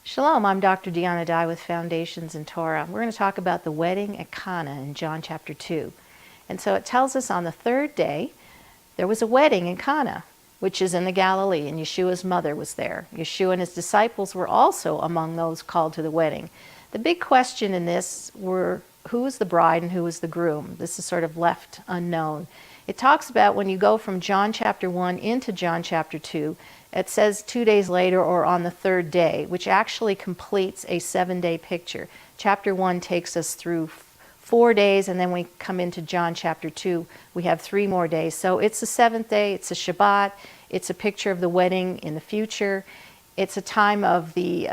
Shalom, I'm Dr. Deanna Dye with Foundations in Torah. We're going to talk about the wedding at Cana in John chapter 2. And so it tells us on the third day, there was a wedding in Cana, which is in the Galilee, and Yeshua's mother was there. Yeshua and his disciples were also among those called to the wedding. The big question in this were who was the bride and who was the groom. This is sort of left unknown. It talks about when you go from John chapter 1 into John chapter 2, it says 2 days later or on the third day, which actually completes a 7-day picture. Chapter 1 takes us through 4 days, and then we come into John chapter 2. We have 3 more days. So it's the 7th day, it's a Shabbat, it's a picture of the wedding in the future. It's a time of the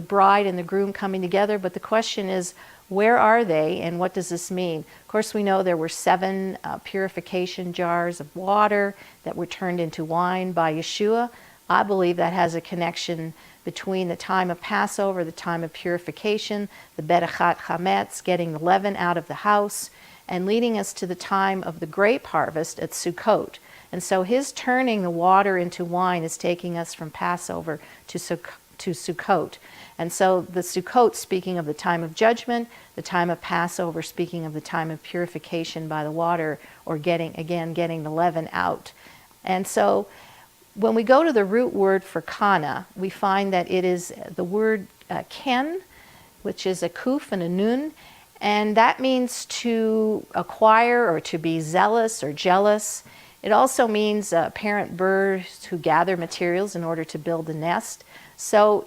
bride and the groom coming together, but the question is, where are they and what does this mean? Of course, we know there were 7 purification jars of water that were turned into wine by Yeshua. I believe that has a connection between the time of Passover, the time of purification, the Berachat Chametz, getting the leaven out of the house, and leading us to the time of the grape harvest at Sukkot. And so his turning the water into wine is taking us from Passover to Sukkot. And so the Sukkot, speaking of the time of judgment, the time of Passover, speaking of the time of purification by the water, or getting the leaven out. And so when we go to the root word for Cana, we find that it is the word ken, which is a kuf and a nun, and that means to acquire or to be zealous or jealous. It also means parent birds who gather materials in order to build a nest. So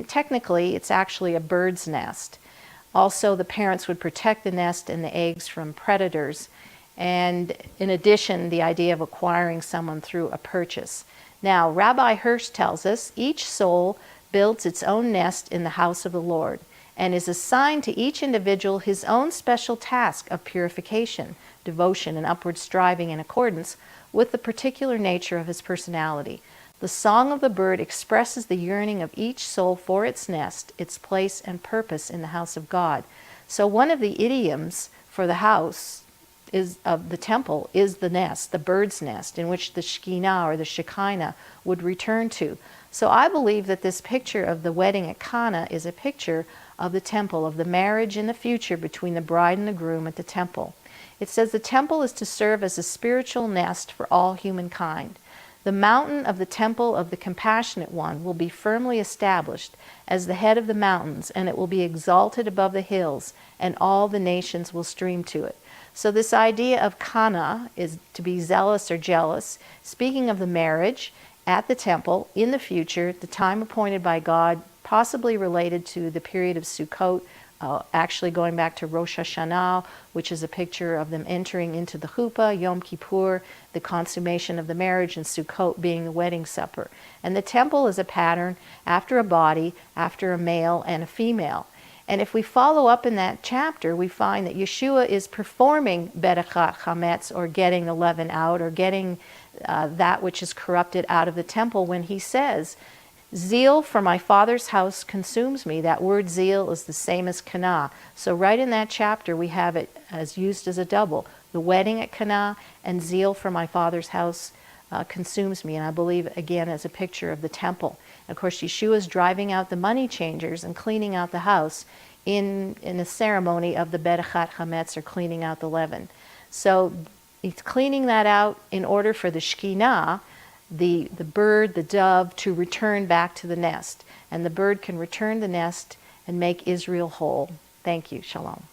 technically, it's actually a bird's nest. Also, the parents would protect the nest and the eggs from predators. And in addition, the idea of acquiring someone through a purchase. Now, Rabbi Hirsch tells us each soul builds its own nest in the house of the Lord and is assigned to each individual his own special task of purification, devotion, and upward striving in accordance with the particular nature of his personality. The song of the bird expresses the yearning of each soul for its nest, its place and purpose in the house of God. So one of the idioms for the house of the temple is the nest, the bird's nest, in which the Shekhinah or the Shekinah would return to. So I believe that this picture of the wedding at Cana is a picture of the temple, of the marriage in the future between the bride and the groom at the temple. It says the temple is to serve as a spiritual nest for all humankind. The mountain of the temple of the Compassionate One will be firmly established as the head of the mountains, and it will be exalted above the hills, and all the nations will stream to it. So this idea of Cana is to be zealous or jealous, speaking of the marriage at the temple in the future, the time appointed by God, possibly related to the period of Sukkot, actually going back to Rosh Hashanah, which is a picture of them entering into the chuppah, Yom Kippur, the consummation of the marriage, and Sukkot being the wedding supper. And the temple is a pattern after a body, after a male and a female. And if we follow up in that chapter, we find that Yeshua is performing Berachat Chametz, or getting the leaven out, or getting that which is corrupted out of the temple, when he says, "Zeal for my Father's house consumes me." That word zeal is the same as Cana. So right in that chapter, we have it as used as a double. The wedding at Cana and zeal for my Father's house consumes me. And I believe, again, as a picture of the temple. And of course, Yeshua is driving out the money changers and cleaning out the house in a ceremony of the Berachat Chametz, or cleaning out the leaven. So he's cleaning that out in order for the Shekhinah, the bird, the dove, to return back to the nest. And the bird can return the nest and make Israel whole. Thank you. Shalom.